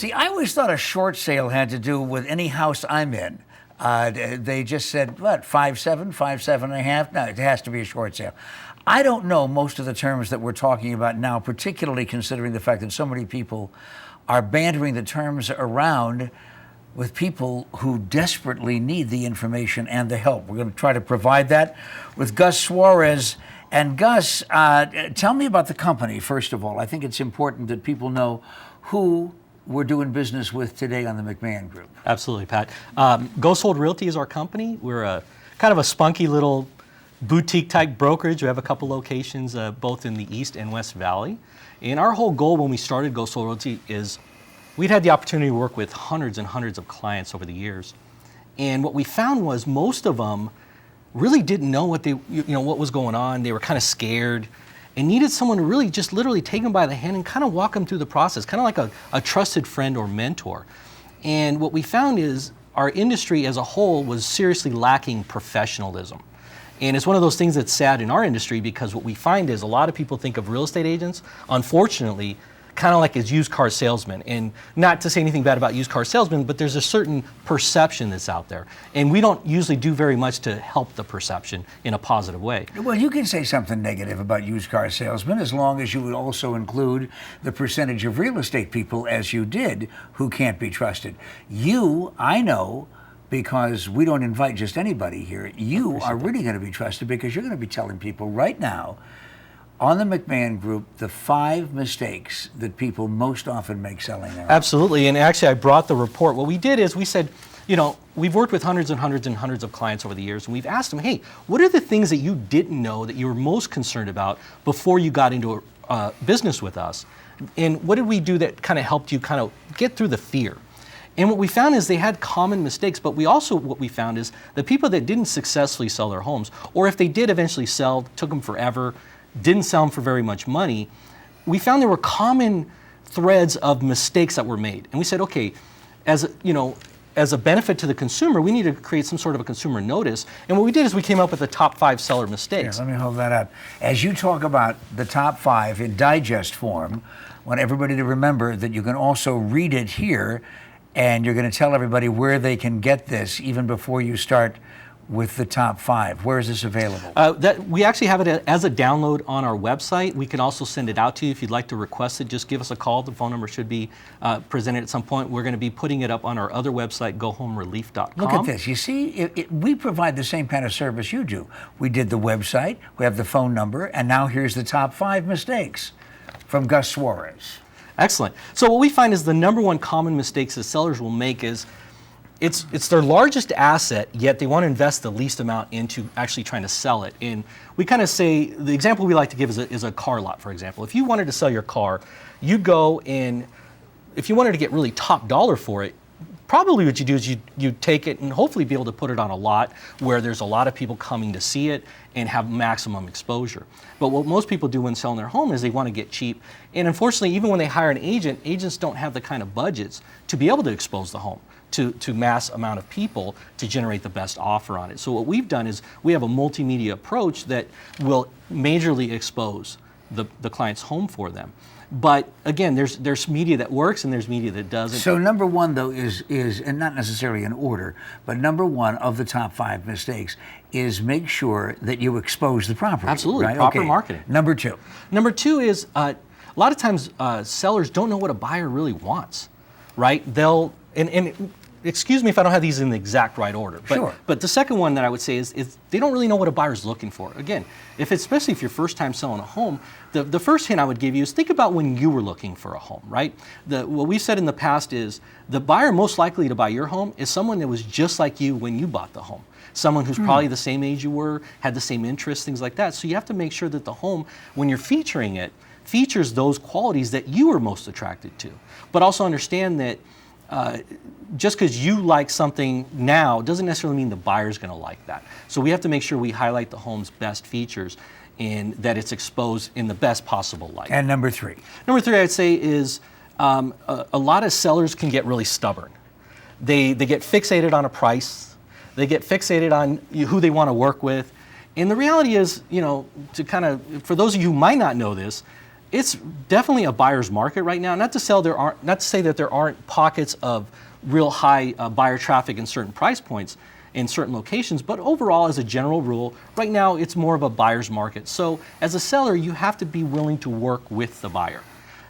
See, I always thought a short sale had to do with any house I'm in. They just said, what, 5.7, 5.5? No, it has to be a short sale. I don't know most of the terms that we're talking about now, particularly considering the fact that so many people are bantering the terms around with people who desperately need the information and the help. We're going to try to provide that with Gus Suarez. And Gus, tell me about the company, first of all. I think it's important that people know who we're doing business with today on the McMahon Group. Absolutely, Pat. Gosold Realty is our company. We're a kind of a spunky little boutique type brokerage. We have a couple locations both in the East and West Valley. And our whole goal when we started Gosold Realty is we'd had the opportunity to work with hundreds and hundreds of clients over the years. And what we found was most of them really didn't know what what was going on. They were kind of scared and needed someone to really just literally take them by the hand and kind of walk them through the process, kind of like a trusted friend or mentor. And what we found is our industry as a whole was seriously lacking professionalism. And it's one of those things that's sad in our industry because what we find is a lot of people think of real estate agents, unfortunately, kind of like as used car salesmen. And not to say anything bad about used car salesmen, but there's a certain perception that's out there. And we don't usually do very much to help the perception in a positive way. Well, you can say something negative about used car salesmen as long as you would also include the percentage of real estate people, as you did, who can't be trusted. You, I know, because we don't invite just anybody here, you are really going to be trusted because you're going to be telling people right now on the McMahon Group the 5 mistakes that people most often make selling their home. Absolutely, and actually I brought the report. What we did is we said, we've worked with hundreds and hundreds and hundreds of clients over the years, and we've asked them, hey, what are the things that you didn't know that you were most concerned about before you got into business with us? And what did we do that kind of helped you kind of get through the fear? And what we found is they had common mistakes, but what we found is the people that didn't successfully sell their homes, or if they did eventually sell, took them forever, didn't sell them for very much money, we found there were common threads of mistakes that were made. And we said, okay, as a benefit to the consumer, we need to create some sort of a consumer notice. And what we did is we came up with the top 5 seller mistakes. Here, let me hold that up. As you talk about the top 5 in digest form, I want everybody to remember that you can also read it here, and you're going to tell everybody where they can get this even before you start with the top 5. Where is this available? We actually have it as a download on our website. We can also send it out to you if you'd like to request it. Just give us a call. The phone number should be presented at some point. We're going to be putting it up on our other website, gohomerelief.com. Look at this. You see, we provide the same kind of service you do. We did the website, we have the phone number, and now here's the top 5 mistakes from Gus Suarez. Excellent. So what we find is the number one common mistakes that sellers will make is it's their largest asset, yet they want to invest the least amount into actually trying to sell it. And we kind of say, the example we like to give is a car lot, for example. If you wanted to sell your car, you'd go and if you wanted to get really top dollar for it, probably what you do is you'd take it and hopefully be able to put it on a lot where there's a lot of people coming to see it and have maximum exposure. But what most people do when selling their home is they want to get cheap. And unfortunately, even when they hire an agent, agents don't have the kind of budgets to be able to expose the home to mass amount of people to generate the best offer on it. So what we've done is we have a multimedia approach that will majorly expose the client's home for them. But again, there's media that works and there's media that doesn't. So number 1 though is and not necessarily in order, but number 1 of the top 5 mistakes is make sure that you expose the property. Absolutely, right? proper marketing. Number 2. Number 2 is a lot of times sellers don't know what a buyer really wants, right? They'll and excuse me if I don't have these in the exact right order. But, sure. But the second one that I would say is they don't really know what a buyer's looking for. Again, especially if you're first time selling a home, the first hint I would give you is think about when you were looking for a home, right? What we've said in the past is the buyer most likely to buy your home is someone that was just like you when you bought the home. Someone who's probably the same age you were, had the same interests, things like that. So you have to make sure that the home, when you're featuring it, features those qualities that you were most attracted to. But also understand that just because you like something now doesn't necessarily mean the buyer's going to like that. So we have to make sure we highlight the home's best features and that it's exposed in the best possible light. And number 3? Number 3 I'd say is a lot of sellers can get really stubborn. They get fixated on a price. They get fixated on who they want to work with. And the reality is, for those of you who might not know this, It's definitely a buyer's market right now. Not to say that there aren't pockets of real high buyer traffic in certain price points in certain locations, but overall, as a general rule, right now it's more of a buyer's market. So as a seller, you have to be willing to work with the buyer.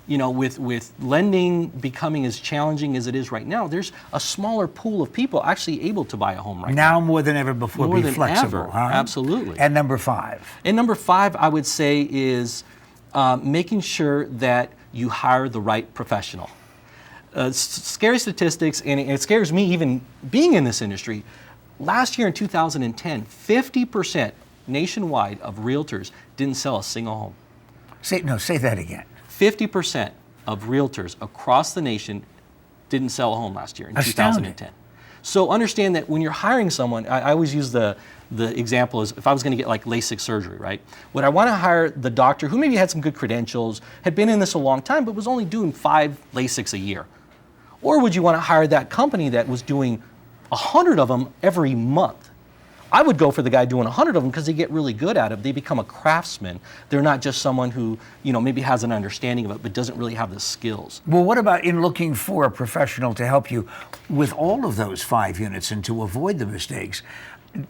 You know, with lending becoming as challenging as it is right now, there's a smaller pool of people actually able to buy a home right now. Now more than ever before, More be than flexible. ever. Huh? Absolutely. And number 5. And number 5, I would say, is making sure that you hire the right professional. Scary statistics, and it scares me even being in this industry. Last year in 2010, 50% nationwide of realtors didn't sell a single home. Say that again. 50% of realtors across the nation didn't sell a home last year in Astounding. 2010. So understand that when you're hiring someone, I always use the example is if I was going to get like LASIK surgery, right? Would I want to hire the doctor who maybe had some good credentials, had been in this a long time, but was only doing 5 LASIKs a year? Or would you want to hire that company that was doing 100 of them every month? I would go for the guy doing 100 of them because they get really good at it. They become a craftsman. They're not just someone who, maybe has an understanding of it, but doesn't really have the skills. Well, what about in looking for a professional to help you with all of those 5 units and to avoid the mistakes?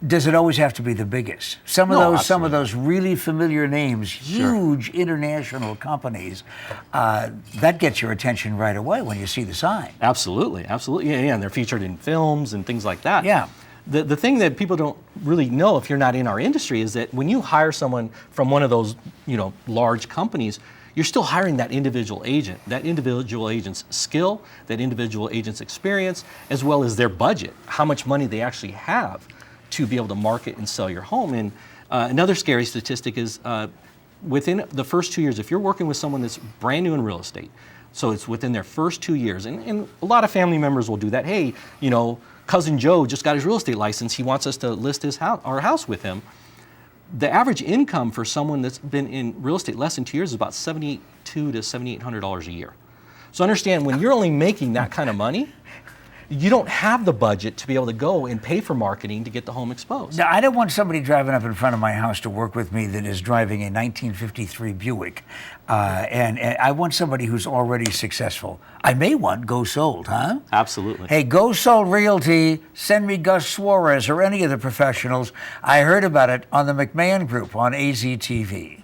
Does it always have to be the biggest? Some of those really familiar names, huge international companies, that gets your attention right away when you see the sign. Absolutely, absolutely. Yeah, and they're featured in films and things like that. Yeah. The thing that people don't really know if you're not in our industry is that when you hire someone from one of those, large companies, you're still hiring that individual agent, that individual agent's skill, that individual agent's experience, as well as their budget, how much money they actually have to be able to market and sell your home. And another scary statistic is within the first 2 years, if you're working with someone that's brand new in real estate, so it's within their first 2 years, and a lot of family members will do that. Hey, Cousin Joe just got his real estate license. He wants us to list our house with him. The average income for someone that's been in real estate less than 2 years is about $7,200 to $7,800 a year. So understand, when you're only making that kind of money, you don't have the budget to be able to go and pay for marketing to get the home exposed. Now, I don't want somebody driving up in front of my house to work with me that is driving a 1953 Buick. And I want somebody who's already successful. I may want Go Sold, huh? Absolutely. Hey, Go Sold Realty, send me Gus Suarez or any of the professionals. I heard about it on the McMahon Group on AZTV.